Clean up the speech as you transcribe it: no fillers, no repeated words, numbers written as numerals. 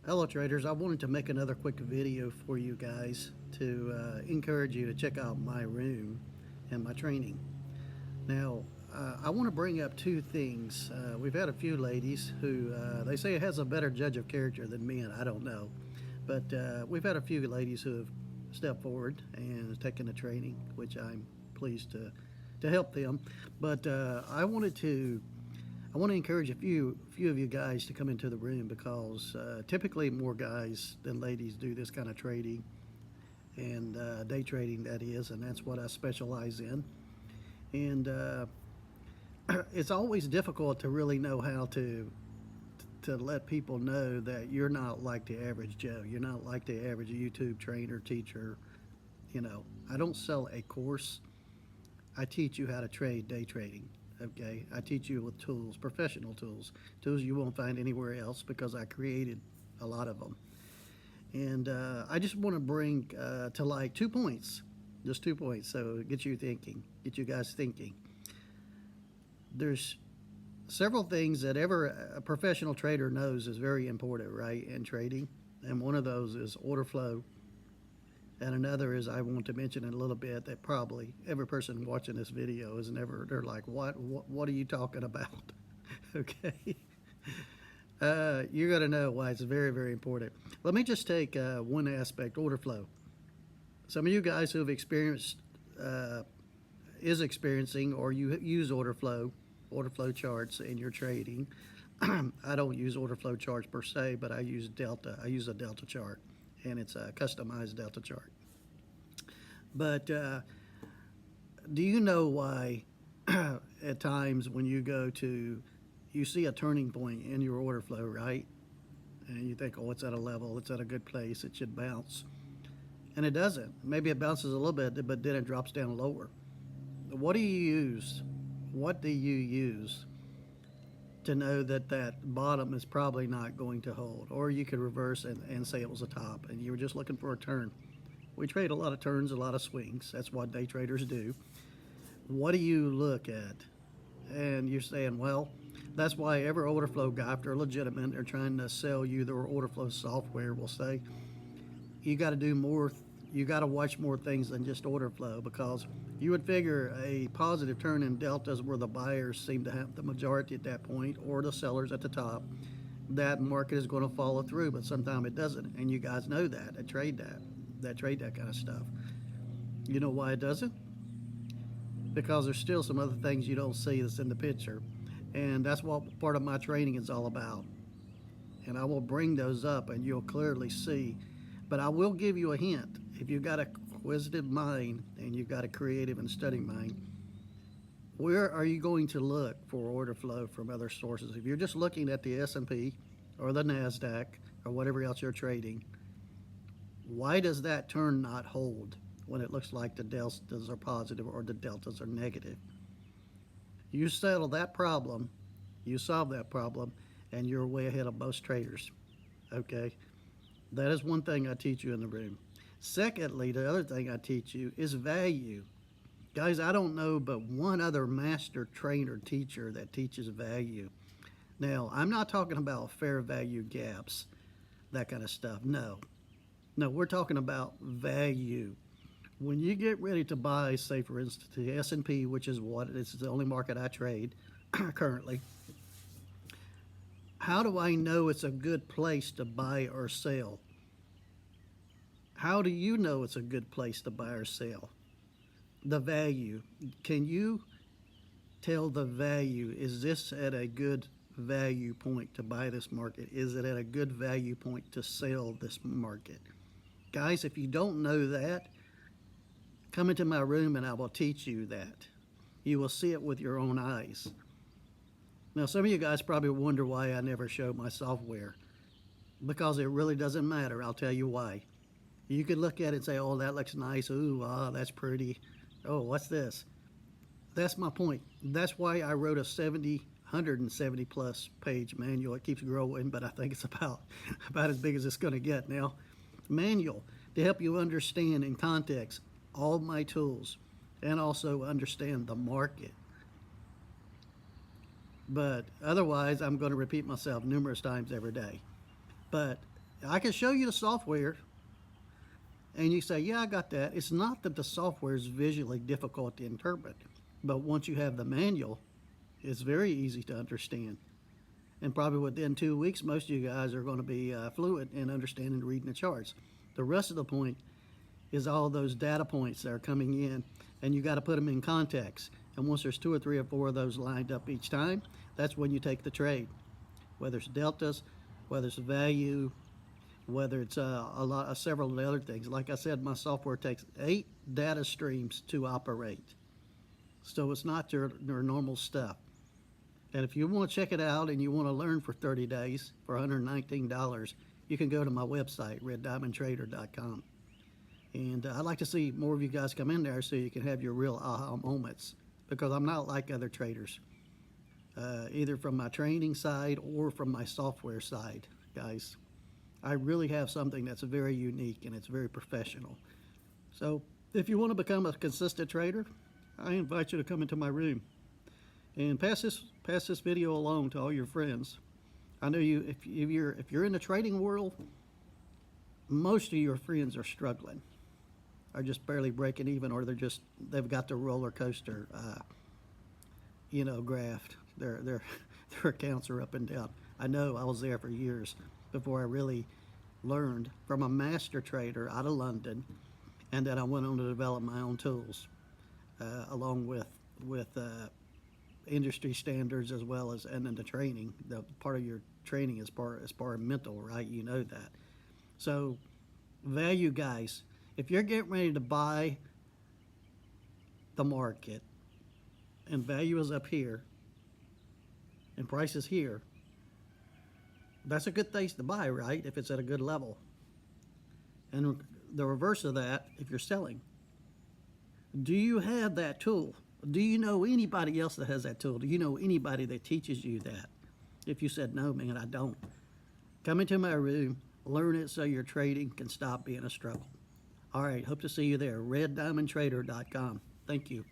Hello traders, I wanted to make another quick video for you guys to encourage you to check out my room and my training. Now, I want to bring up two things. We've had a few ladies who they say it has a better judge of character than men. I don't know. But we've had a few ladies who have stepped forward and taken the training, which I'm pleased to help them. But I want to encourage a few of you guys to come into the room because typically more guys than ladies do this kind of trading and day trading, that is, and that's what I specialize in. And it's always difficult to really know how to let people know that you're not like the average Joe. You're not like the average YouTube trainer, teacher. You know, I don't sell a course. I teach you how to trade day trading. Okay, I teach you with tools, professional tools you won't find anywhere else because I created a lot of them. And I just want to bring to light 2 points, just 2 points, so get you thinking, get you guys thinking. There's several things that a professional trader knows is very important, right, in trading, and one of those is order flow. And another is I want to mention in a little bit that probably every person watching this video is never, they're like, what are you talking about? Okay. You're going to know why it's very, very important. Let me just take one aspect, order flow. Some of you guys who have experienced, is experiencing, or you use order flow charts in your trading. I don't use order flow charts per se, but I use Delta. I use a Delta chart, and it's a customized Delta chart. But do you know why at times when you see a turning point in your order flow, right? And you think, oh, it's at a level, it's at a good place, it should bounce. And it doesn't. Maybe it bounces a little bit, but then it drops down lower. What do you use? What do you use to know that that bottom is probably not going to hold? Or you could reverse and say it was a top and you were just looking for a turn. We trade a lot of turns, a lot of swings. That's what day traders do. What do you look at? And you're saying, well, that's why every order flow guy, if they're legitimate, they're trying to sell you their order flow software, will say, you got to do more, you got to watch more things than just order flow, because you would figure a positive turn in deltas where the buyers seem to have the majority at that point, or the sellers at the top, that market is going to follow through, but sometimes it doesn't. And you guys know that trade that kind of stuff. You know why it doesn't? Because there's still some other things you don't see that's in the picture. And that's what part of my training is all about. And I will bring those up and you'll clearly see. But I will give you a hint. If you've got a inquisitive mind and you've got a creative and studying mind, where are you going to look for order flow from other sources? If you're just looking at the S&P or the NASDAQ or whatever else you're trading, why does that turn not hold when it looks like the deltas are positive or the deltas are negative? You settle that problem, you solve that problem, and you're way ahead of most traders. Okay? That is one thing I teach you in the room. Secondly, the other thing I teach you is value. Guys, I don't know but one other master trainer teacher that teaches value. Now, I'm not talking about fair value gaps, that kind of stuff. No, we're talking about value. When you get ready to buy, say for instance, the S&P, which is what it's the only market I trade currently, how do I know it's a good place to buy or sell? How do you know it's a good place to buy or sell? The value. Can you tell the value? Is this at a good value point to buy this market? Is it at a good value point to sell this market? Guys, if you don't know that, come into my room and I will teach you that. You will see it with your own eyes. Now, some of you guys probably wonder why I never show my software. Because it really doesn't matter. I'll tell you why. You could look at it and say, oh, that looks nice. Ooh, that's pretty. Oh, what's this? That's my point. That's why I wrote a 170 plus page manual. It keeps growing, but I think it's about as big as it's going to get now. Manual to help you understand in context all my tools and also understand the market. But otherwise, I'm going to repeat myself numerous times every day. But I can show you the software, and you say, yeah, I got that. It's not that the software is visually difficult to interpret, but once you have the manual, it's very easy to understand. And probably within 2 weeks, most of you guys are going to be fluent in understanding and reading the charts. The rest of the point is all those data points that are coming in, and you got to put them in context. And once there's 2 or 3 or 4 of those lined up each time, that's when you take the trade. Whether it's deltas, whether it's value, whether it's several other things. Like I said, my software takes 8 data streams to operate. So it's not your normal stuff. And if you want to check it out and you want to learn for 30 days for $119, you can go to my website, reddiamondtrader.com. And I'd like to see more of you guys come in there so you can have your real aha moments, because I'm not like other traders, either from my training side or from my software side, guys. I really have something that's very unique and it's very professional. So if you want to become a consistent trader, I invite you to come into my room and pass this video along to all your friends. I know if you're in the trading world, most of your friends are struggling, are just barely breaking even, or they've got the roller coaster, graft. Their accounts are up and down. I know, I was there for years before I really learned from a master trader out of London, and then I went on to develop my own tools, along with industry standards, as well as, and then the training. The part of your training is part of mental, right? You know that. So value, guys, if you're getting ready to buy the market and value is up here and price is here, that's a good place to buy, right? If it's at a good level. And the reverse of that, if you're selling, do you have that tool? Do you know anybody else that has that tool? Do you know anybody that teaches you that? If you said, no, man, I don't, come into my room, learn it so your trading can stop being a struggle. All right, hope to see you there. reddiamondtrader.com. Thank you.